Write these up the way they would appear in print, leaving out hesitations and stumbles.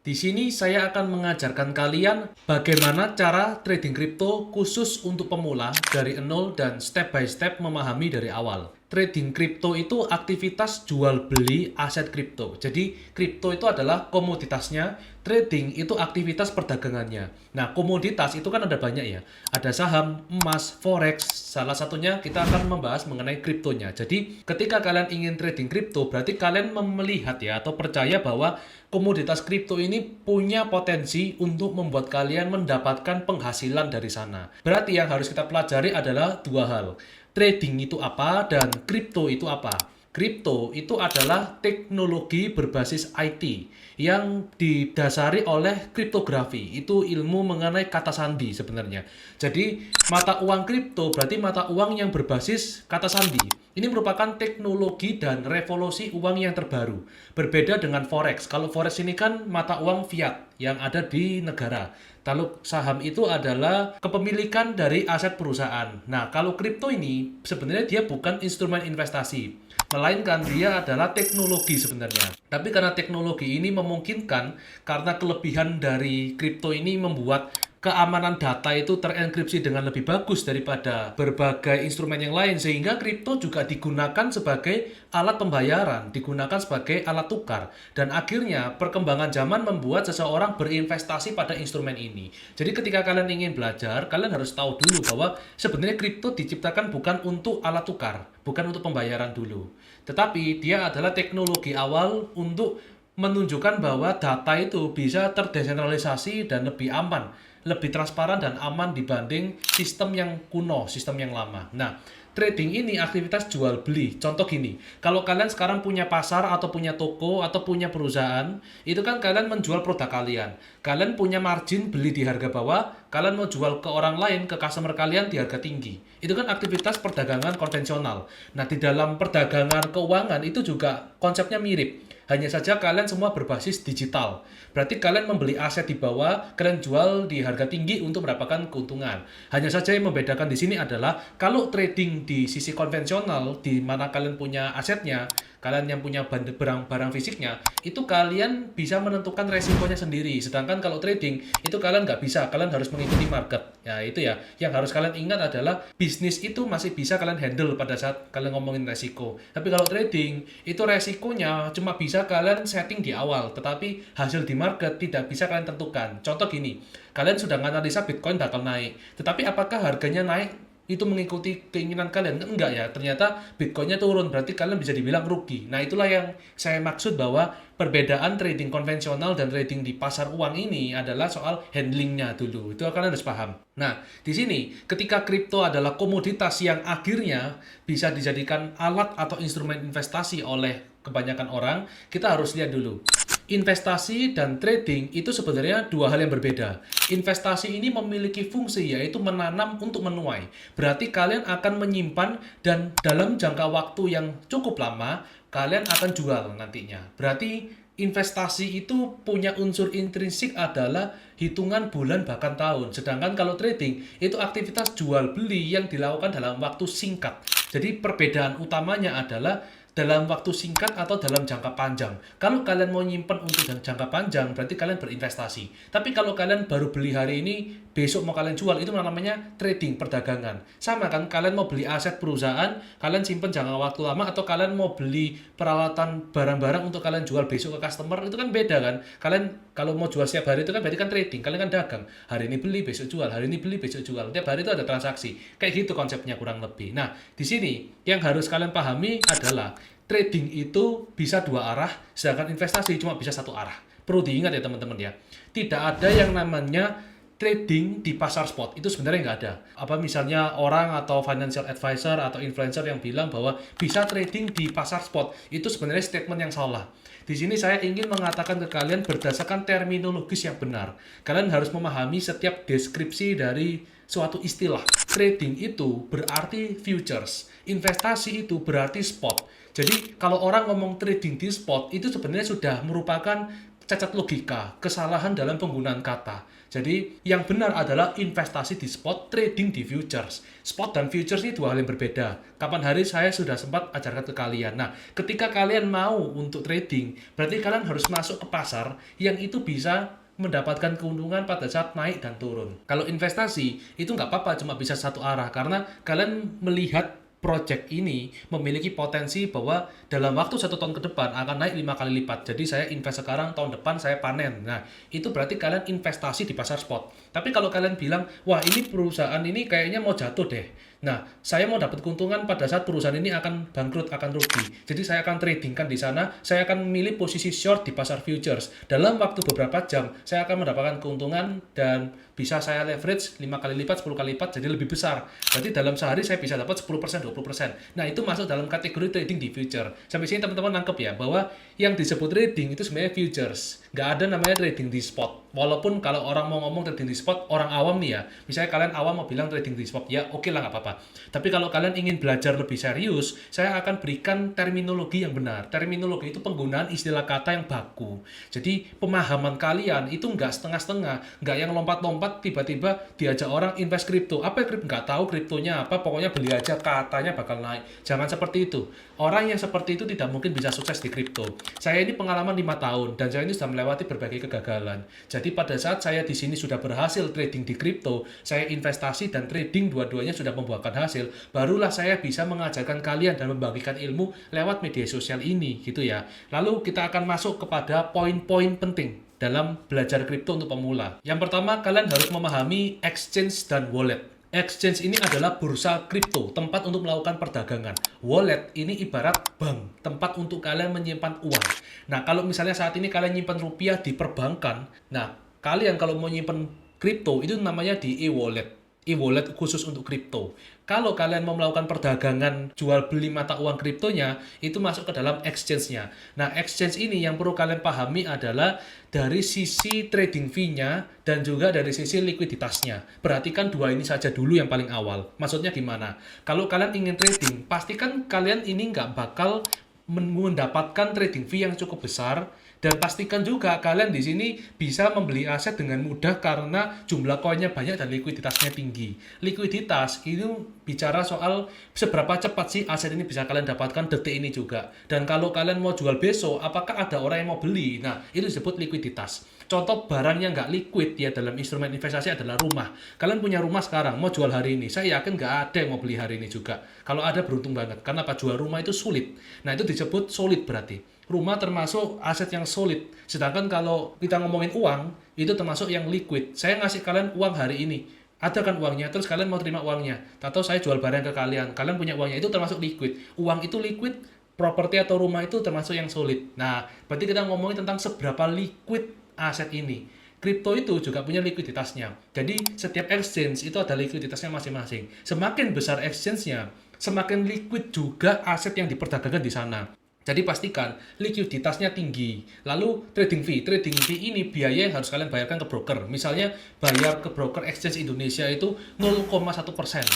Di sini saya akan mengajarkan kalian bagaimana cara trading kripto khusus untuk pemula dari nol dan step by step memahami dari awal. Trading kripto itu aktivitas jual beli aset kripto. Jadi kripto itu adalah komoditasnya, trading itu aktivitas perdagangannya. Nah, komoditas itu kan ada banyak ya. Ada saham, emas, forex. Salah satunya kita akan membahas mengenai kriptonya. Jadi ketika kalian ingin trading kripto, berarti kalian melihat ya atau percaya bahwa komoditas kripto ini punya potensi untuk membuat kalian mendapatkan penghasilan dari sana. Berarti yang harus kita pelajari adalah dua hal. Trading itu apa dan kripto itu apa? Kripto itu adalah teknologi berbasis IT yang didasari oleh kriptografi. Itu ilmu mengenai kata sandi sebenarnya. Jadi mata uang kripto berarti mata uang yang berbasis kata sandi. Ini merupakan teknologi dan revolusi uang yang terbaru. Berbeda dengan forex. Kalau forex ini kan mata uang fiat yang ada di negara. Kalau saham itu adalah kepemilikan dari aset perusahaan. Nah, kalau kripto ini sebenarnya dia bukan instrumen investasi, melainkan dia adalah teknologi sebenarnya. Tapi karena teknologi ini memungkinkan, karena kelebihan dari kripto ini membuat keamanan data itu terenkripsi dengan lebih bagus daripada berbagai instrumen yang lain, sehingga kripto juga digunakan sebagai alat pembayaran, digunakan sebagai alat tukar, dan akhirnya perkembangan zaman membuat seseorang berinvestasi pada instrumen ini. Jadi ketika kalian ingin belajar, kalian harus tahu dulu bahwa sebenarnya kripto diciptakan bukan untuk alat tukar, bukan untuk pembayaran dulu, tetapi dia adalah teknologi awal untuk menunjukkan bahwa data itu bisa terdesentralisasi dan lebih aman, lebih transparan dan aman dibanding sistem yang kuno, sistem yang lama. Nah, trading ini aktivitas jual beli. Contoh gini, kalau kalian sekarang punya pasar atau punya toko atau punya perusahaan, itu kan kalian menjual produk kalian. Kalian punya margin beli di harga bawah, kalian mau jual ke orang lain, ke customer kalian di harga tinggi. Itu kan aktivitas perdagangan konvensional. Nah, di dalam perdagangan keuangan itu juga konsepnya mirip. Hanya saja kalian semua berbasis digital. Berarti kalian membeli aset di bawah, kalian jual di harga tinggi untuk mendapatkan keuntungan. Hanya saja yang membedakan di sini adalah kalau trading di sisi konvensional, di mana kalian punya asetnya, kalian yang punya barang fisiknya, itu kalian bisa menentukan resikonya sendiri. Sedangkan kalau trading, itu kalian nggak bisa, kalian harus mengikuti market. Ya itu ya, yang harus kalian ingat adalah bisnis itu masih bisa kalian handle pada saat kalian ngomongin resiko. Tapi kalau trading, itu resikonya cuma bisa kalian setting di awal, tetapi hasil di market tidak bisa kalian tentukan. Contoh gini, kalian sudah menganalisa Bitcoin bakal naik, tetapi apakah harganya naik itu mengikuti keinginan kalian? Enggak ya, ternyata Bitcoinnya turun, berarti kalian bisa dibilang rugi. Nah, itulah yang saya maksud bahwa perbedaan trading konvensional dan trading di pasar uang ini adalah soal handlingnya dulu. Itu kalian harus paham. Nah, di sini ketika kripto adalah komoditas yang akhirnya bisa dijadikan alat atau instrumen investasi oleh kebanyakan orang, kita harus lihat dulu. Investasi dan trading itu sebenarnya dua hal yang berbeda. Investasi ini memiliki fungsi yaitu menanam untuk menuai. Berarti kalian akan menyimpan dan dalam jangka waktu yang cukup lama, kalian akan jual nantinya. Berarti investasi itu punya unsur intrinsik adalah hitungan bulan bahkan tahun. Sedangkan kalau trading itu aktivitas jual beli yang dilakukan dalam waktu singkat. Jadi perbedaan utamanya adalah dalam waktu singkat atau dalam jangka panjang. Kalau kalian mau nyimpen untuk jangka panjang, berarti kalian berinvestasi. Tapi kalau kalian baru beli hari ini, besok mau kalian jual, itu namanya trading, perdagangan. Sama kan, kalian mau beli aset perusahaan, kalian simpen jangka waktu lama, atau kalian mau beli peralatan barang-barang untuk kalian jual besok ke customer, itu kan beda kan. Kalian kalau mau jual setiap hari itu kan berarti kan trading, kalian kan dagang. Hari ini beli, besok jual, hari ini beli, besok jual. Tiap hari itu ada transaksi. Kayak gitu konsepnya kurang lebih. Nah, di sini yang harus kalian pahami adalah trading itu bisa dua arah, sedangkan investasi cuma bisa satu arah. Perlu diingat ya teman-teman ya. Tidak ada yang namanya trading di pasar spot. Itu sebenarnya nggak ada. Apa misalnya orang atau financial advisor atau influencer yang bilang bahwa bisa trading di pasar spot. Itu sebenarnya statement yang salah. Di sini saya ingin mengatakan ke kalian berdasarkan terminologis yang benar. Kalian harus memahami setiap deskripsi dari suatu istilah. Trading itu berarti futures. Investasi itu berarti spot. Jadi kalau orang ngomong trading di spot itu sebenarnya sudah merupakan cacat logika, kesalahan dalam penggunaan kata. Jadi yang benar adalah investasi di spot, trading di futures. Spot dan futures ini dua hal yang berbeda. Kapan hari saya sudah sempat ajarkan ke kalian. Nah, ketika kalian mau untuk trading, berarti kalian harus masuk ke pasar yang itu bisa mendapatkan keuntungan pada saat naik dan turun. Kalau investasi, itu nggak apa-apa, cuma bisa satu arah. Karena kalian melihat project ini memiliki potensi bahwa dalam waktu 1 tahun ke depan akan naik 5 kali lipat. Jadi saya invest sekarang, tahun depan saya panen. Nah, itu berarti kalian investasi di pasar spot. Tapi kalau kalian bilang, wah ini perusahaan ini kayaknya mau jatuh deh. Nah, saya mau dapat keuntungan pada saat perusahaan ini akan bangkrut, akan rugi. Jadi saya akan tradingkan di sana, saya akan memilih posisi short di pasar futures. Dalam waktu beberapa jam, saya akan mendapatkan keuntungan dan bisa saya leverage 5 kali lipat, 10 kali lipat, jadi lebih besar. Berarti dalam sehari saya bisa dapat 10%, 20%. Nah, itu masuk dalam kategori trading di future. Sampai sini teman-teman nangkep ya, bahwa yang disebut trading itu sebenarnya futures. Nggak ada namanya trading di spot. Walaupun kalau orang mau ngomong trading di spot, orang awam nih ya, misalnya kalian awam mau bilang trading di spot, ya oke lah nggak apa-apa. Tapi kalau kalian ingin belajar lebih serius, saya akan berikan terminologi yang benar. Terminologi itu penggunaan istilah kata yang baku. Jadi pemahaman kalian itu nggak setengah-setengah, nggak yang lompat-lompat tiba-tiba diajak orang invest kripto. Apa kripto? Nggak tahu kriptonya apa, pokoknya beli aja katanya bakal naik. Jangan seperti itu. Orang yang seperti itu tidak mungkin bisa sukses di kripto. Saya ini pengalaman 5 tahun dan saya ini sudah melewati berbagai kegagalan. Jadi pada saat saya di sini sudah berhasil trading di kripto, saya investasi dan trading dua-duanya sudah membuahkan hasil, barulah saya bisa mengajarkan kalian dan membagikan ilmu lewat media sosial ini gitu ya. Lalu kita akan masuk kepada poin-poin penting dalam belajar kripto untuk pemula. Yang pertama, kalian harus memahami exchange dan wallet. Exchange ini adalah bursa kripto, tempat untuk melakukan perdagangan. Wallet ini ibarat bank, tempat untuk kalian menyimpan uang. Nah, kalau misalnya saat ini kalian nyimpan rupiah di perbankan, nah, kalian kalau mau nyimpan kripto itu namanya di e-wallet. E-wallet khusus untuk kripto. Kalau kalian mau melakukan perdagangan jual beli mata uang kriptonya, itu masuk ke dalam exchange-nya. Nah, exchange ini yang perlu kalian pahami adalah dari sisi trading fee-nya dan juga dari sisi likuiditasnya. Perhatikan dua ini saja dulu yang paling awal. Maksudnya gimana? Kalau kalian ingin trading, pastikan kalian ini nggak bakal mendapatkan trading fee yang cukup besar. Dan pastikan juga kalian di sini bisa membeli aset dengan mudah karena jumlah koinnya banyak dan likuiditasnya tinggi. Likuiditas itu bicara soal seberapa cepat sih aset ini bisa kalian dapatkan detik ini juga. Dan kalau kalian mau jual besok, apakah ada orang yang mau beli? Nah, itu disebut likuiditas. Contoh barang yang nggak liquid ya dalam instrumen investasi adalah rumah. Kalian punya rumah sekarang, mau jual hari ini. Saya yakin nggak ada yang mau beli hari ini juga. Kalau ada beruntung banget. Karena apa? Jual rumah itu sulit. Nah, itu disebut solid berarti. Rumah termasuk aset yang solid. Sedangkan kalau kita ngomongin uang, itu termasuk yang liquid. Saya ngasih kalian uang hari ini. Ada kan uangnya, terus kalian mau terima uangnya. Atau saya jual barang ke kalian, kalian punya uangnya, itu termasuk liquid. Uang itu liquid, properti atau rumah itu termasuk yang solid. Nah, berarti kita ngomongin tentang seberapa liquid aset ini. Kripto itu juga punya likuiditasnya. Jadi, setiap exchange itu ada likuiditasnya masing-masing. Semakin besar exchange-nya, semakin liquid juga aset yang diperdagangkan di sana. Jadi pastikan likuiditasnya tinggi. Lalu trading fee. Trading fee ini biaya yang harus kalian bayarkan ke broker. Misalnya bayar ke broker exchange Indonesia itu 0,1%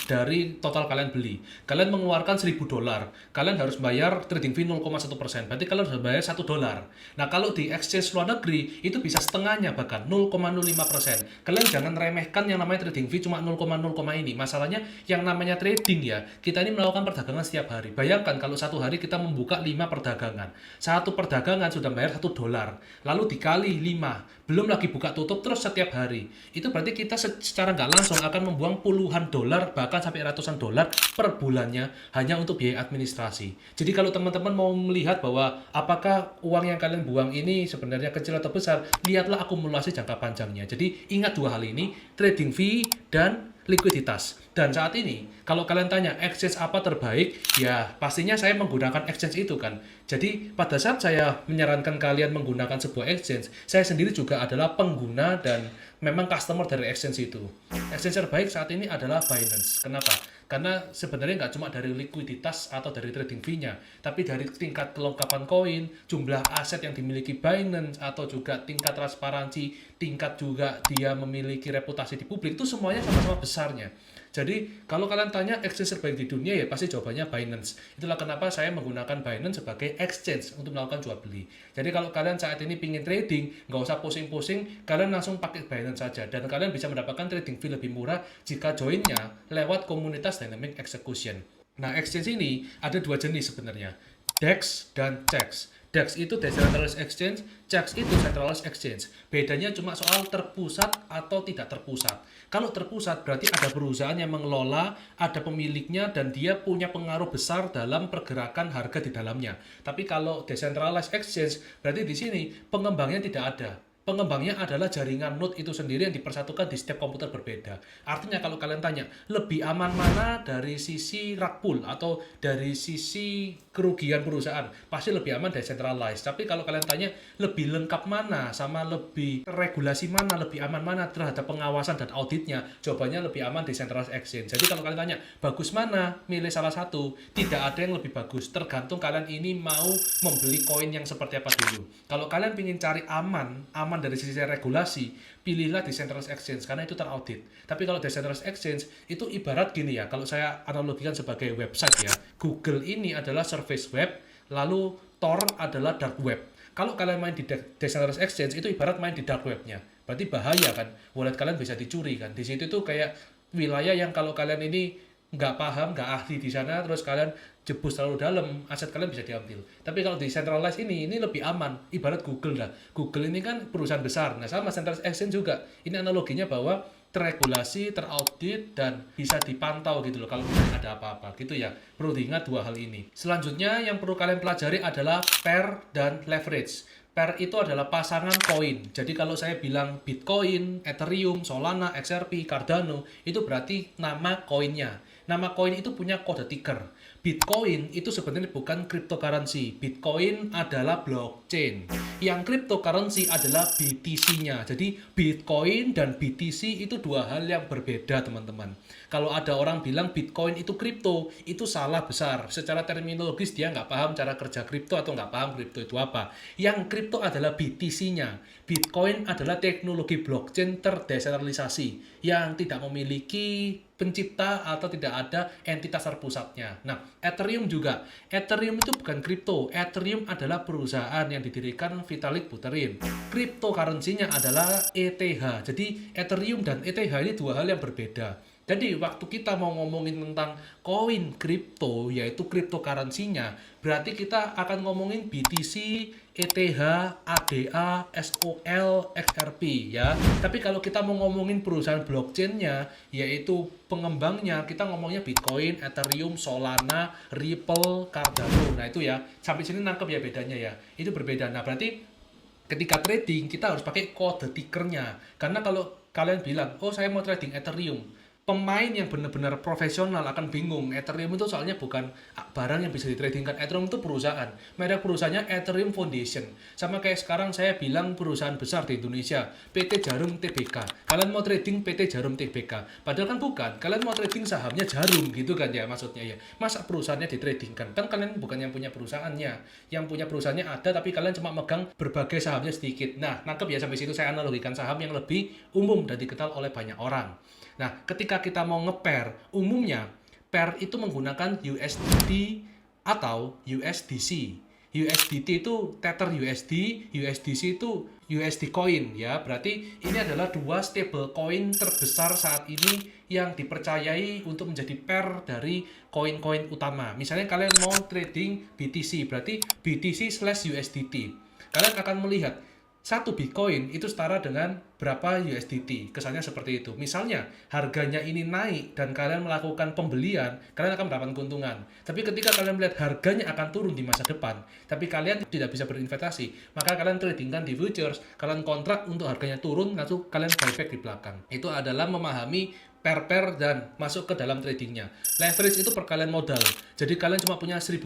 dari total kalian beli. Kalian mengeluarkan $1.000. Kalian harus bayar trading fee 0,1%. Berarti kalian harus bayar $1. Nah, kalau di exchange luar negeri itu bisa setengahnya bahkan 0,05%. Kalian jangan remehkan yang namanya trading fee cuma 0,0, ini. Masalahnya yang namanya trading ya, kita ini melakukan perdagangan setiap hari. Bayangkan kalau satu hari kita membuka 5 perdagangan. Satu perdagangan sudah bayar $1. Lalu dikali 5. Belum lagi buka tutup terus setiap hari. Itu berarti kita secara nggak langsung akan membuang puluhan dolar, bahkan sampai ratusan dolar per bulannya hanya untuk biaya administrasi. Jadi kalau teman-teman mau melihat bahwa apakah uang yang kalian buang ini sebenarnya kecil atau besar, lihatlah akumulasi jangka panjangnya. Jadi ingat dua hal ini, trading fee dan likuiditas. Dan saat ini, kalau kalian tanya exchange apa terbaik, ya pastinya saya menggunakan exchange itu kan. Jadi pada saat saya menyarankan kalian menggunakan sebuah exchange, saya sendiri juga adalah pengguna dan memang customer dari exchange itu. Exchange terbaik saat ini adalah Binance. Kenapa? Karena sebenarnya nggak cuma dari likuiditas atau dari trading fee-nya, tapi dari tingkat kelengkapan koin, jumlah aset yang dimiliki Binance, atau juga tingkat transparansi, tingkat juga dia memiliki reputasi di publik, itu semuanya sama-sama besarnya. Jadi kalau kalian tanya exchange terbaik di dunia ya pasti jawabannya Binance. Itulah kenapa saya menggunakan Binance sebagai exchange untuk melakukan jual beli. Jadi kalau kalian saat ini pingin trading, nggak usah pusing-pusing, kalian langsung pakai Binance saja. Dan kalian bisa mendapatkan trading fee lebih murah jika joinnya lewat komunitas Dynamic Execution. Nah, exchange ini ada dua jenis sebenarnya, DEX dan CEX. DEX itu Decentralized Exchange, CEX itu Centralized Exchange. Bedanya cuma soal terpusat atau tidak terpusat. Kalau terpusat berarti ada perusahaan yang mengelola, ada pemiliknya, dan dia punya pengaruh besar dalam pergerakan harga di dalamnya. Tapi kalau Decentralized Exchange berarti di sini pengembangnya tidak ada. Pengembangnya adalah jaringan node itu sendiri yang dipersatukan di setiap komputer berbeda. Artinya kalau kalian tanya, lebih aman mana dari sisi rug pull atau dari sisi kerugian perusahaan? Pasti lebih aman decentralized. Tapi kalau kalian tanya, lebih lengkap mana sama lebih regulasi mana, lebih aman mana terhadap pengawasan dan auditnya? Jawabannya lebih aman decentralized exchange. Jadi kalau kalian tanya, bagus mana? Milih salah satu. Tidak ada yang lebih bagus. Tergantung kalian ini mau membeli koin yang seperti apa dulu. Kalau kalian ingin cari aman dari sisi regulasi, pilihlah decentralized exchange karena itu teraudit. Tapi kalau decentralized exchange itu ibarat gini ya, kalau saya analogikan sebagai website ya, Google ini adalah service web, lalu Tor adalah dark web. Kalau kalian main di decentralized exchange itu ibarat main di dark webnya, berarti bahaya kan, wallet kalian bisa dicuri kan. Di situ tuh kayak wilayah yang kalau kalian ini nggak paham, nggak ahli di sana, terus kalian jebus terlalu dalam, aset kalian bisa diambil. Tapi kalau di centralized ini lebih aman, ibarat Google lah. Google ini kan perusahaan besar, nah sama centralized exchange juga. Ini analoginya bahwa terregulasi, teraudit, dan bisa dipantau gitu loh kalau ada apa-apa gitu ya. Perlu diingat dua hal ini. Selanjutnya yang perlu kalian pelajari adalah pair dan leverage. Pair itu adalah pasangan koin. Jadi kalau saya bilang Bitcoin, Ethereum, Solana, XRP, Cardano, itu berarti nama koinnya. Nama koin itu punya kode ticker. Bitcoin itu sebenarnya bukan cryptocurrency. Bitcoin adalah blockchain. Yang cryptocurrency adalah BTC-nya. Jadi Bitcoin dan BTC itu dua hal yang berbeda, teman-teman. Kalau ada orang bilang Bitcoin itu kripto, itu salah besar. Secara terminologis dia nggak paham cara kerja kripto atau nggak paham kripto itu apa. Yang kripto adalah BTC-nya. Bitcoin adalah teknologi blockchain terdesentralisasi yang tidak memiliki pencipta atau tidak ada entitas terpusatnya. Nah, Ethereum juga. Ethereum itu bukan kripto. Ethereum adalah perusahaan yang didirikan Vitalik Buterin. Cryptocurrency-nya adalah ETH. Jadi, Ethereum dan ETH ini dua hal yang berbeda. Jadi waktu kita mau ngomongin tentang koin kripto, yaitu cryptocurrency-nya, berarti kita akan ngomongin BTC, ETH, ADA, SOL, XRP ya. Tapi kalau kita mau ngomongin perusahaan blockchain-nya, yaitu pengembangnya, kita ngomongnya Bitcoin, Ethereum, Solana, Ripple, Cardano. Nah itu ya, sampai sini nangkep ya bedanya ya. Itu berbeda. Nah berarti ketika trading kita harus pakai kode tickernya. Karena kalau kalian bilang, oh saya mau trading Ethereum, pemain yang benar-benar profesional akan bingung. Ethereum itu soalnya bukan barang yang bisa ditradingkan. Ethereum itu perusahaan. Merek perusahaannya Ethereum Foundation. Sama kayak sekarang saya bilang perusahaan besar di Indonesia, PT Jarum Tbk. Kalian mau trading PT Jarum Tbk. Padahal kan bukan. Kalian mau trading sahamnya Jarum gitu kan ya maksudnya ya. Masa perusahaannya ditradingkan? Kan kalian bukan yang punya perusahaannya. Yang punya perusahaannya ada tapi kalian cuma megang berbagai sahamnya sedikit. Nah, nangkep ya sampai situ saya analogikan saham yang lebih umum dan dikenal oleh banyak orang. Nah, ketika kita mau nge-pair, umumnya pair itu menggunakan USDT atau USDC. USDT itu Tether USD, USDC itu USD coin ya. Berarti ini adalah dua stable coin terbesar saat ini yang dipercayai untuk menjadi pair dari koin-koin utama. Misalnya kalian mau trading BTC, berarti BTC/USDT. Kalian akan melihat satu Bitcoin itu setara dengan berapa USDT. Kesannya seperti itu. Misalnya, harganya ini naik dan kalian melakukan pembelian, kalian akan mendapatkan keuntungan. Tapi ketika kalian melihat harganya akan turun di masa depan, tapi kalian tidak bisa berinvestasi, maka kalian tradingkan di futures, kalian kontrak untuk harganya turun, lalu kalian buyback di belakang. Itu adalah memahami pair dan masuk ke dalam tradingnya. Leverage itu perkalian modal. Jadi kalian cuma punya $1.000,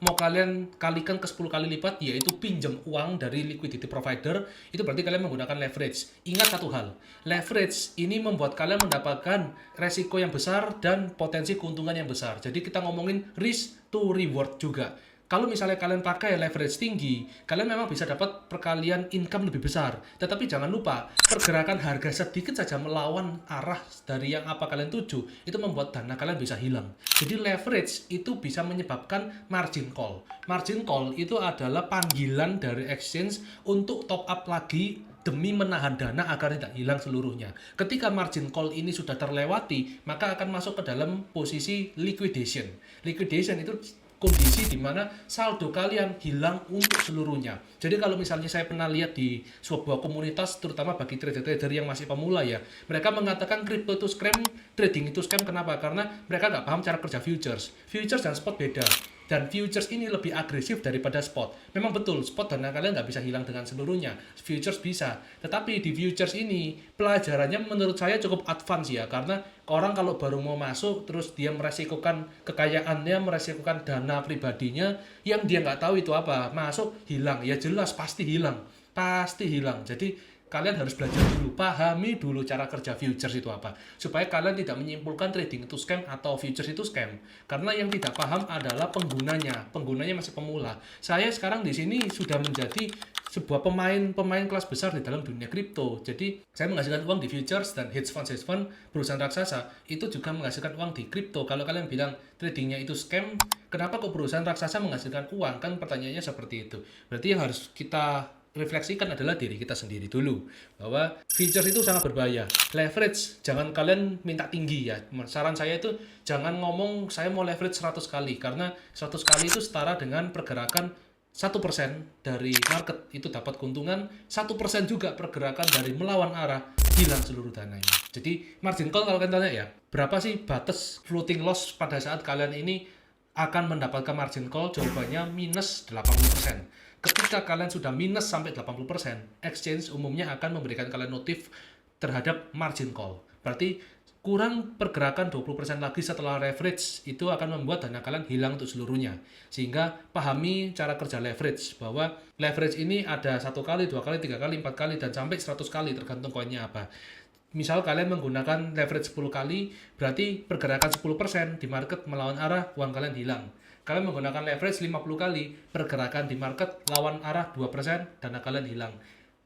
mau kalian kalikan ke 10 kali lipat, yaitu pinjam uang dari liquidity provider, itu berarti kalian menggunakan leverage. Ingat satu hal, leverage ini membuat kalian mendapatkan resiko yang besar dan potensi keuntungan yang besar. Jadi kita ngomongin risk to reward juga. Kalau misalnya kalian pakai leverage tinggi, kalian memang bisa dapat perkalian income lebih besar. Tetapi jangan lupa, pergerakan harga sedikit saja melawan arah dari yang apa kalian tuju, itu membuat dana kalian bisa hilang. Jadi leverage itu bisa menyebabkan margin call. Margin call itu adalah panggilan dari exchange untuk top up lagi demi menahan dana agar tidak hilang seluruhnya. Ketika margin call ini sudah terlewati, maka akan masuk ke dalam posisi liquidation. Liquidation itu kondisi di mana saldo kalian hilang untuk seluruhnya. Jadi kalau misalnya saya pernah lihat di sebuah komunitas, terutama bagi trader-trader yang masih pemula ya, mereka mengatakan crypto itu scam, trading itu scam. Kenapa? Karena mereka nggak paham cara kerja futures. Futures dan spot beda. Dan futures ini lebih agresif daripada spot. Memang betul, spot dana kalian nggak bisa hilang dengan seluruhnya. Futures bisa. Tetapi di futures ini, pelajarannya menurut saya cukup advance ya. Karena orang kalau baru mau masuk, terus dia meresikokan kekayaannya, meresikokan dana pribadinya, yang dia nggak tahu itu apa. Masuk, hilang. Ya jelas, pasti hilang. Pasti hilang. Jadi kalian harus belajar dulu, pahami dulu cara kerja futures itu apa, supaya kalian tidak menyimpulkan trading itu scam atau futures itu scam. Karena yang tidak paham adalah pengunanya masih pemula. Saya sekarang di sini sudah menjadi sebuah pemain kelas besar di dalam dunia kripto. Jadi saya menghasilkan uang di futures, dan hedge fund perusahaan raksasa itu juga menghasilkan uang di kripto. Kalau kalian bilang tradingnya itu scam, kenapa kok perusahaan raksasa menghasilkan uang? Kan pertanyaannya seperti itu. Berarti yang harus kita refleksikan adalah diri kita sendiri dulu, bahwa futures itu sangat berbahaya. Leverage jangan kalian minta tinggi ya. Saran saya itu jangan ngomong saya mau leverage 100 kali, karena 100 kali itu setara dengan pergerakan 1% dari market itu dapat keuntungan, 1% juga pergerakan dari melawan arah hilang seluruh dananya. Jadi margin call, kalau kalian tanya ya, berapa sih batas floating loss pada saat kalian ini akan mendapatkan margin call? Jawabannya minus 80%. Ketika kalian sudah minus sampai 80%, exchange umumnya akan memberikan kalian notif terhadap margin call. Berarti kurang pergerakan 20% lagi setelah leverage, itu akan membuat dana kalian hilang untuk seluruhnya. Sehingga pahami cara kerja leverage, bahwa leverage ini ada 1 kali, 2 kali, 3 kali, 4 kali, dan sampai 100 kali tergantung koinnya apa. Misal kalian menggunakan leverage 10 kali, berarti pergerakan 10% di market melawan arah, uang kalian hilang. Kalian menggunakan leverage 50 kali, pergerakan di market lawan arah 2%, dana kalian hilang.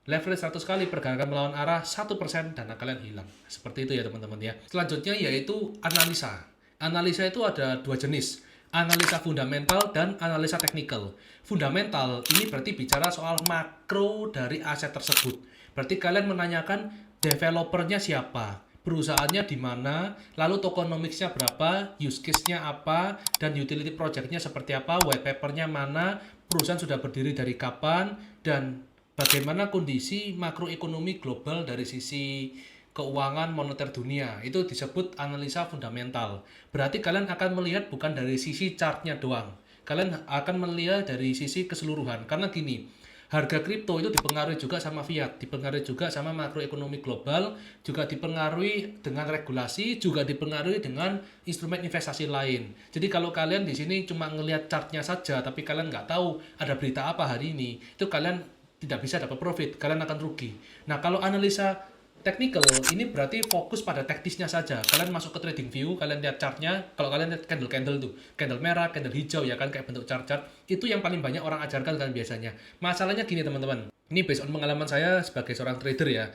Leverage 100 kali, pergerakan melawan arah 1%, dana kalian hilang. Seperti itu ya teman-teman ya. Selanjutnya yaitu analisa. Analisa itu ada 2 jenis. Analisa fundamental dan analisa teknikal. Fundamental ini berarti bicara soal makro dari aset tersebut. Berarti kalian menanyakan developernya siapa, perusahaannya di mana, lalu tokenomicsnya berapa, use case-nya apa, dan utility project-nya seperti apa, white paper-nya mana, perusahaan sudah berdiri dari kapan, dan bagaimana kondisi makroekonomi global dari sisi keuangan moneter dunia. Itu disebut analisa fundamental. Berarti kalian akan melihat bukan dari sisi chart-nya doang. Kalian akan melihat dari sisi keseluruhan. Karena gini, harga kripto itu dipengaruhi juga sama fiat, dipengaruhi juga sama makroekonomi global, juga dipengaruhi dengan regulasi, juga dipengaruhi dengan instrumen investasi lain. Jadi kalau kalian di sini cuma ngelihat chartnya saja, tapi kalian nggak tahu ada berita apa hari ini, itu kalian tidak bisa dapat profit, kalian akan rugi. Nah, kalau analisa technical ini berarti fokus pada teknisnya saja. Kalian masuk ke trading view, kalian lihat chartnya. Kalau kalian lihat candle tuh, candle merah, candle hijau ya kan, kayak bentuk chart-chart. Itu yang paling banyak orang ajarkan kan biasanya. Masalahnya gini teman-teman, ini based on pengalaman saya sebagai seorang trader ya.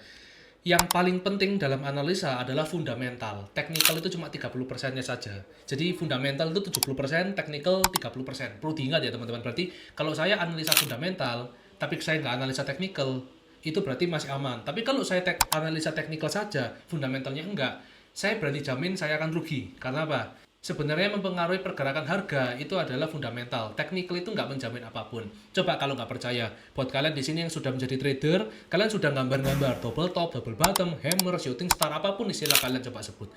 Yang paling penting dalam analisa adalah fundamental. Technical itu cuma 30%-nya saja. Jadi fundamental itu 70%, technical 30%. Perlu diingat ya teman-teman. Berarti kalau saya analisa fundamental, tapi saya nggak analisa technical, itu berarti masih aman. Tapi kalau saya analisa teknikal saja, fundamentalnya enggak, saya berani jamin saya akan rugi. Karena apa? Sebenarnya mempengaruhi pergerakan harga itu adalah fundamental. Teknikal itu nggak menjamin apapun. Coba kalau nggak percaya, buat kalian di sini yang sudah menjadi trader, kalian sudah gambar-gambar double top, double bottom, hammer, shooting star, apapun istilah kalian coba sebut.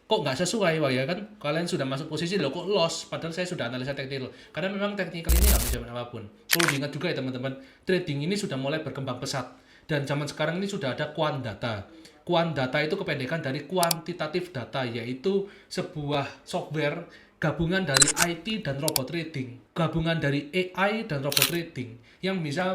Kok nggak sesuai, wah ya kan? Kalian sudah masuk posisi, loh kok loss, padahal saya sudah analisa teknikal. Karena memang teknikal ini nggak menjamin apapun. Perlu diingat juga ya teman-teman, trading ini sudah mulai berkembang pesat. Dan zaman sekarang ini sudah ada quant data. Quant data itu kependekan dari quantitative data, yaitu sebuah software gabungan dari IT dan robot trading, gabungan dari AI dan robot trading yang bisa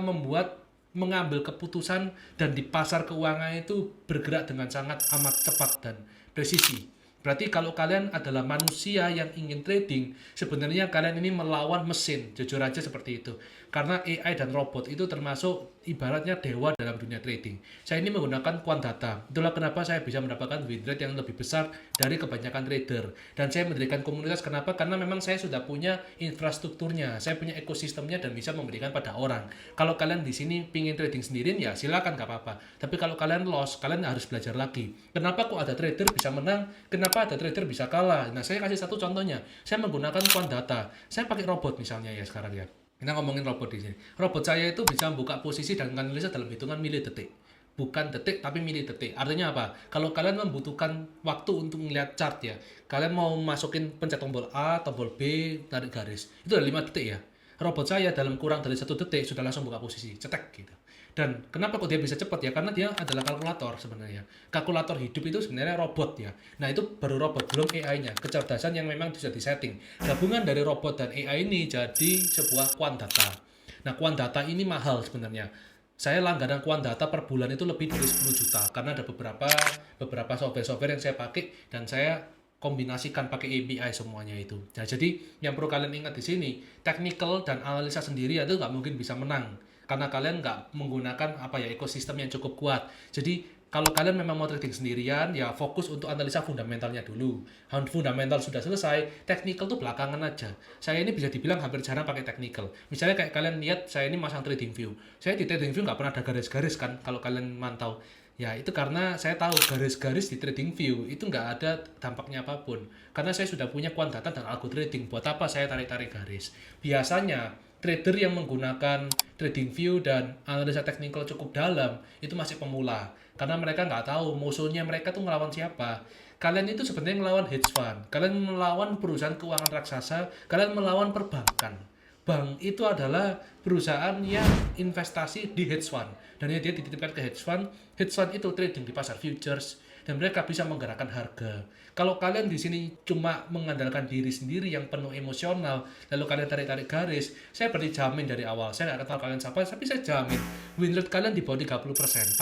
mengambil keputusan dan di pasar keuangan itu bergerak dengan sangat amat cepat dan presisi. Berarti kalau kalian adalah manusia yang ingin trading, sebenarnya kalian ini melawan mesin, jujur aja seperti itu. Karena AI dan robot itu termasuk ibaratnya dewa dalam dunia trading. Saya ini menggunakan quant data. Itulah kenapa saya bisa mendapatkan win rate yang lebih besar dari kebanyakan trader. Dan saya mendirikan komunitas kenapa? Karena memang saya sudah punya infrastrukturnya, saya punya ekosistemnya dan bisa memberikan pada orang. Kalau kalian di sini pingin trading sendirian ya silakan gak apa-apa. Tapi kalau kalian loss, kalian harus belajar lagi. Kenapa kok ada trader bisa menang? Kenapa ada trader bisa kalah? Nah, saya kasih satu contohnya. Saya menggunakan quant data. Saya pakai robot misalnya ya sekarang ya. Kita ngomongin robot di sini. Robot saya itu bisa membuka posisi dan menganalisa dalam hitungan milidetik. Bukan detik tapi milidetik. Artinya apa? Kalau kalian membutuhkan waktu untuk melihat chart ya, kalian mau masukin pencet tombol A, tombol B, tarik garis. Itu udah 5 detik ya. Robot saya dalam kurang dari 1 detik sudah langsung buka posisi, cetek gitu. Dan kenapa kok dia bisa cepat ya? Karena dia adalah kalkulator sebenarnya. Kalkulator hidup itu sebenarnya robot ya. Nah itu baru robot, belum AI-nya. Kecerdasan yang memang bisa disetting. Gabungan dari robot dan AI ini jadi sebuah quant data. Nah quant data ini mahal sebenarnya. Saya langganan quant data per bulan itu lebih dari 10 juta. Karena ada beberapa software-software yang saya pakai dan saya kombinasikan pakai API semuanya itu. Nah, jadi yang perlu kalian ingat di sini, technical dan analisa sendiri itu nggak mungkin bisa menang karena kalian nggak menggunakan ekosistem yang cukup kuat. Jadi kalau kalian memang mau trading sendirian, ya fokus untuk analisa fundamentalnya dulu. Fundamental sudah selesai, technical tuh belakangan aja. Saya ini bisa dibilang hampir jarang pakai technical. Misalnya kayak kalian lihat, saya ini masang trading view. Saya di trading view nggak pernah ada garis-garis kan, kalau kalian mantau. Ya itu karena saya tahu garis-garis di trading view itu nggak ada dampaknya apapun. Karena saya sudah punya quant data dan algo trading. Buat apa saya tarik-tarik garis? Biasanya trader yang menggunakan trading view dan analisa teknikal cukup dalam itu masih pemula karena mereka nggak tahu musuhnya mereka tuh melawan siapa. Kalian itu sebenarnya melawan hedge fund, kalian melawan perusahaan keuangan raksasa, kalian melawan perbankan. Bank itu adalah perusahaan yang investasi di hedge fund dan dia dititipkan ke hedge fund. Hedge fund itu trading di pasar futures dan mereka bisa menggerakkan harga. Kalau kalian di sini cuma mengandalkan diri sendiri yang penuh emosional, lalu kalian tarik-tarik garis, saya berarti jamin dari awal. Saya nggak kenal kalian siapa, tapi saya jamin win rate kalian di bawah 30%.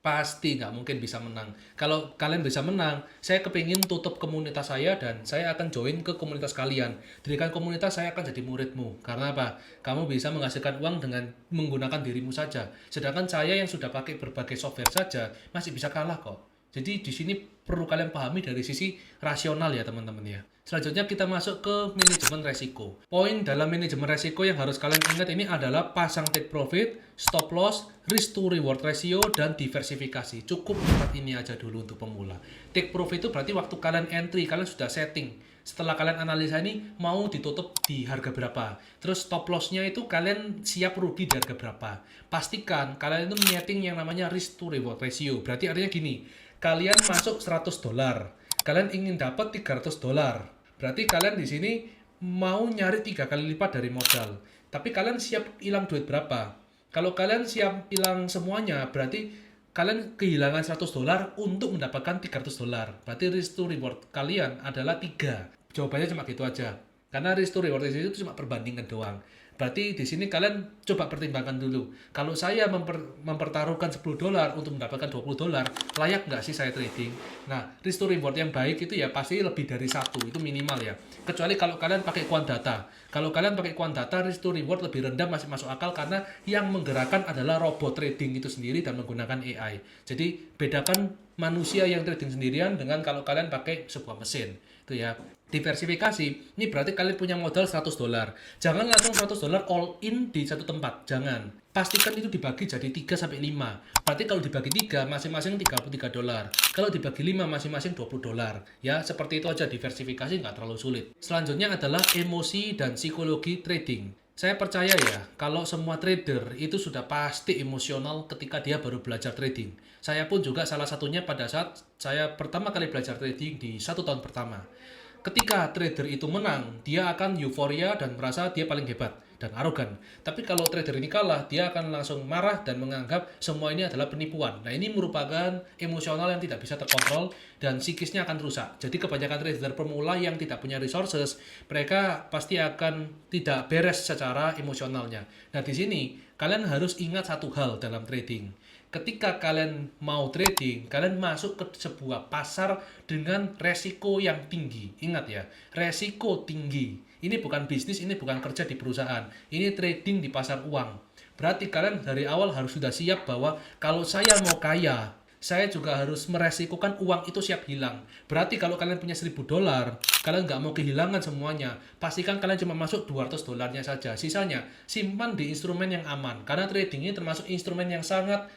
Pasti nggak mungkin bisa menang. Kalau kalian bisa menang, saya kepingin tutup komunitas saya dan saya akan join ke komunitas kalian. Dirikan komunitas, saya akan jadi muridmu. Karena apa? Kamu bisa menghasilkan uang dengan menggunakan dirimu saja. Sedangkan saya yang sudah pakai berbagai software saja, masih bisa kalah kok. Jadi di sini perlu kalian pahami dari sisi rasional ya teman-teman ya. Selanjutnya kita masuk ke manajemen resiko. Poin dalam manajemen resiko yang harus kalian ingat ini adalah pasang take profit, stop loss, risk to reward ratio, dan diversifikasi. Cukup 4 ini aja dulu untuk pemula. Take profit itu berarti waktu kalian entry, kalian sudah setting. Setelah kalian analisa ini mau ditutup di harga berapa. Terus stop loss-nya itu kalian siap rugi di harga berapa. Pastikan kalian itu menyeting yang namanya risk to reward ratio. Berarti artinya gini, kalian masuk $100, kalian ingin dapat $300. Berarti kalian di sini mau nyari 3 kali lipat dari modal. Tapi kalian siap hilang duit berapa? Kalau kalian siap hilang semuanya, berarti kalian kehilangan $100 untuk mendapatkan $300. Berarti risk to reward kalian adalah 3. Jawabannya cuma gitu aja. Karena risk to reward itu cuma perbandingan doang. Berarti di sini kalian coba pertimbangkan dulu. Kalau saya mempertaruhkan $10 untuk mendapatkan $20, layak nggak sih saya trading? Nah, risk to reward yang baik itu ya pasti lebih dari 1, itu minimal ya. Kecuali kalau kalian pakai quant data. Kalau kalian pakai quant data, risk to reward lebih rendah masih masuk akal karena yang menggerakkan adalah robot trading itu sendiri dan menggunakan AI. Jadi bedakan manusia yang trading sendirian dengan kalau kalian pakai sebuah mesin. Itu ya. Diversifikasi, ini berarti kalian punya modal $100. Jangan langsung $100 all in di satu tempat, jangan. Pastikan itu dibagi jadi 3-5. Berarti kalau dibagi 3, masing-masing $33. Kalau dibagi 5, masing-masing $20. Ya, seperti itu aja, diversifikasi nggak terlalu sulit. Selanjutnya adalah emosi dan psikologi trading. Saya percaya ya, kalau semua trader itu sudah pasti emosional ketika dia baru belajar trading. Saya pun juga salah satunya pada saat saya pertama kali belajar trading di 1 tahun pertama. Ketika trader itu menang, dia akan euforia dan merasa dia paling hebat dan arogan. Tapi kalau trader ini kalah, dia akan langsung marah dan menganggap semua ini adalah penipuan. Nah, ini merupakan emosional yang tidak bisa terkontrol dan psikisnya akan rusak. Jadi kebanyakan trader pemula yang tidak punya resources, mereka pasti akan tidak beres secara emosionalnya. Nah, di sini kalian harus ingat satu hal dalam trading. Ketika kalian mau trading, kalian masuk ke sebuah pasar dengan resiko yang tinggi. Ingat ya, resiko tinggi. Ini bukan bisnis, ini bukan kerja di perusahaan. Ini trading di pasar uang. Berarti kalian dari awal harus sudah siap bahwa kalau saya mau kaya, saya juga harus meresikokan uang itu siap hilang. Berarti kalau kalian punya $1.000, kalian nggak mau kehilangan semuanya. Pastikan kalian cuma masuk $200 saja. Sisanya simpan di instrumen yang aman. Karena trading ini termasuk instrumen yang sangat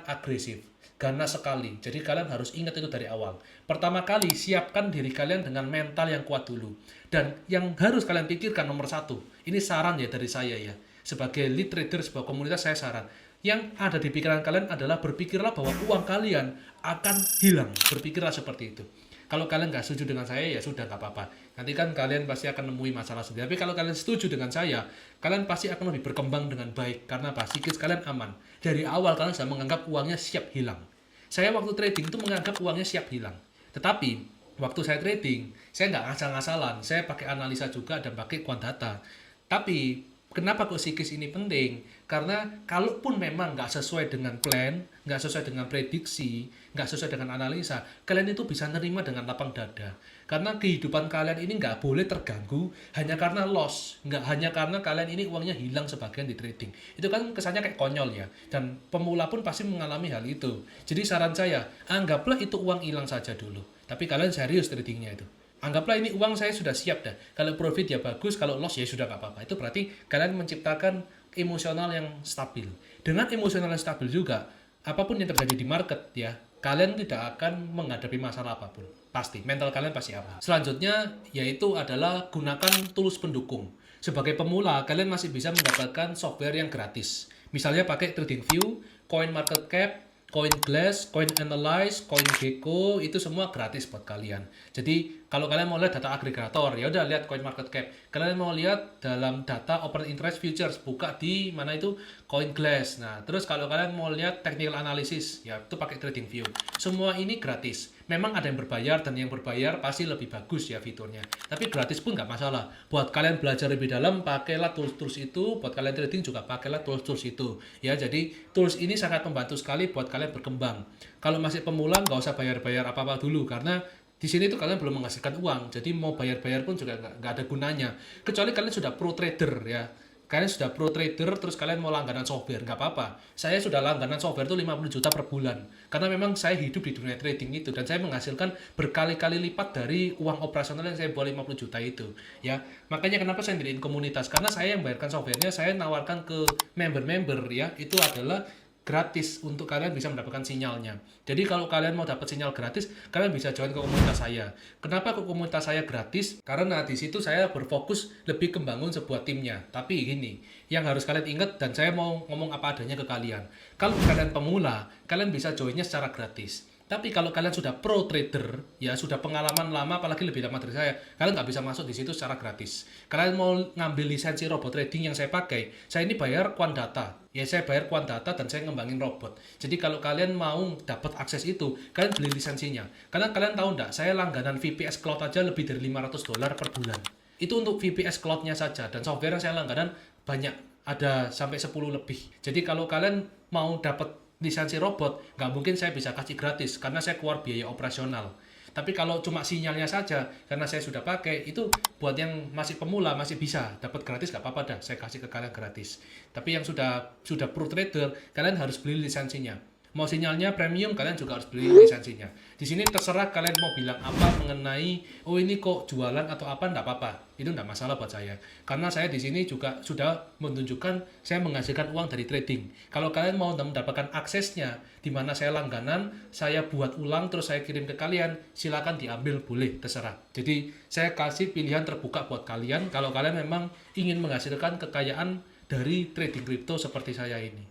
agresif. Ganas sekali. Jadi kalian harus ingat itu dari awal. Pertama kali, siapkan diri kalian dengan mental yang kuat dulu. Dan yang harus kalian pikirkan nomor satu. Ini saran ya dari saya ya. Sebagai lead trader sebuah komunitas, saya saran. Yang ada di pikiran kalian adalah berpikirlah bahwa uang kalian akan hilang. Berpikirlah seperti itu. Kalau kalian nggak setuju dengan saya, ya sudah nggak apa-apa. Nanti kan kalian pasti akan menemui masalah sendiri. Tapi kalau kalian setuju dengan saya, kalian pasti akan lebih berkembang dengan baik. Karena apa? Psikis kalian aman. Dari awal kalian sudah menganggap uangnya siap hilang. Saya waktu trading itu menganggap uangnya siap hilang. Tetapi waktu saya trading, saya nggak ngasal-ngasalan. Saya pakai analisa juga dan pakai quant data. Tapi kenapa kok psikis ini penting? Karena kalaupun memang nggak sesuai dengan plan, nggak sesuai dengan prediksi, nggak sesuai dengan analisa, kalian itu bisa nerima dengan lapang dada. Karena kehidupan kalian ini nggak boleh terganggu hanya karena loss, nggak hanya karena kalian ini uangnya hilang sebagian di trading. Itu kan kesannya kayak konyol ya. Dan pemula pun pasti mengalami hal itu. Jadi saran saya, anggaplah itu uang hilang saja dulu. Tapi kalian serius tradingnya itu. Anggaplah ini uang saya sudah siap dah. Kalau profit ya bagus, kalau loss ya sudah nggak apa-apa. Itu berarti kalian menciptakan emosional yang stabil. Dengan emosional yang stabil juga, apapun yang terjadi di market ya, kalian tidak akan menghadapi masalah apapun. Pasti, mental kalian pasti aman. Selanjutnya yaitu adalah gunakan tools pendukung. Sebagai pemula, kalian masih bisa mendapatkan software yang gratis. Misalnya pakai TradingView, CoinMarketCap, CoinGlass, CoinAnalyze, CoinGecko, itu semua gratis buat kalian. Jadi kalau kalian mau lihat data agregator, ya udah lihat CoinMarketCap. Kalian mau lihat dalam data open interest futures, buka di mana itu CoinGlass. Nah, terus kalau kalian mau lihat technical analysis, ya itu pakai TradingView. Semua ini gratis. Memang ada yang berbayar dan yang berbayar pasti lebih bagus ya fiturnya. Tapi gratis pun nggak masalah. Buat kalian belajar lebih dalam, pakailah tools-tools itu. Buat kalian trading juga pakailah tools-tools itu. Ya, jadi tools ini sangat membantu sekali buat kalian berkembang. Kalau masih pemula nggak usah bayar-bayar apa-apa dulu karena di sini tuh kalian belum menghasilkan uang. Jadi mau bayar-bayar pun juga nggak ada gunanya. Kecuali kalian sudah pro trader ya. Kalian sudah pro trader terus kalian mau langganan software, nggak apa-apa. Saya sudah langganan software itu 50 juta per bulan. Karena memang saya hidup di dunia trading itu dan saya menghasilkan berkali-kali lipat dari uang operasional yang saya bawa 50 juta itu. Ya, makanya kenapa saya diriin komunitas? Karena saya yang bayarkan softwarenya, saya nawarkan ke member-member ya, itu adalah gratis untuk kalian bisa mendapatkan sinyalnya. Jadi kalau kalian mau dapat sinyal gratis, kalian bisa join ke komunitas saya. Kenapa ke komunitas saya gratis? Karena di situ saya berfokus lebih membangun sebuah timnya. Tapi gini, yang harus kalian ingat dan saya mau ngomong apa adanya ke kalian. Kalau kalian pemula, kalian bisa joinnya secara gratis. Tapi kalau kalian sudah pro trader, ya sudah pengalaman lama, apalagi lebih lama dari saya, kalian nggak bisa masuk di situ secara gratis. Kalian mau ngambil lisensi robot trading yang saya pakai, saya ini bayar quant data. Ya saya bayar quant data dan saya ngembangin robot. Jadi kalau kalian mau dapat akses itu, kalian beli lisensinya. Karena kalian tahu nggak, saya langganan VPS Cloud aja lebih dari $500 per bulan. Itu untuk VPS Cloud-nya saja. Dan software yang saya langganan banyak, ada sampai 10 lebih. Jadi kalau kalian mau dapat lisensi robot, nggak mungkin saya bisa kasih gratis karena saya keluar biaya operasional. Tapi kalau cuma sinyalnya saja, karena saya sudah pakai, itu buat yang masih pemula masih bisa dapat gratis, nggak apa-apa dah, saya kasih ke kalian gratis. Tapi yang sudah pro trader, kalian harus beli lisensinya. Mau sinyalnya premium, kalian juga harus beli lisensinya. Di sini terserah kalian mau bilang apa mengenai, oh ini kok jualan atau apa, nggak apa-apa. Itu nggak masalah buat saya. Karena saya di sini juga sudah menunjukkan saya menghasilkan uang dari trading. Kalau kalian mau mendapatkan aksesnya, di mana saya langganan, saya buat ulang terus saya kirim ke kalian, silakan diambil, boleh, terserah. Jadi saya kasih pilihan terbuka buat kalian kalau kalian memang ingin menghasilkan kekayaan dari trading crypto seperti saya ini.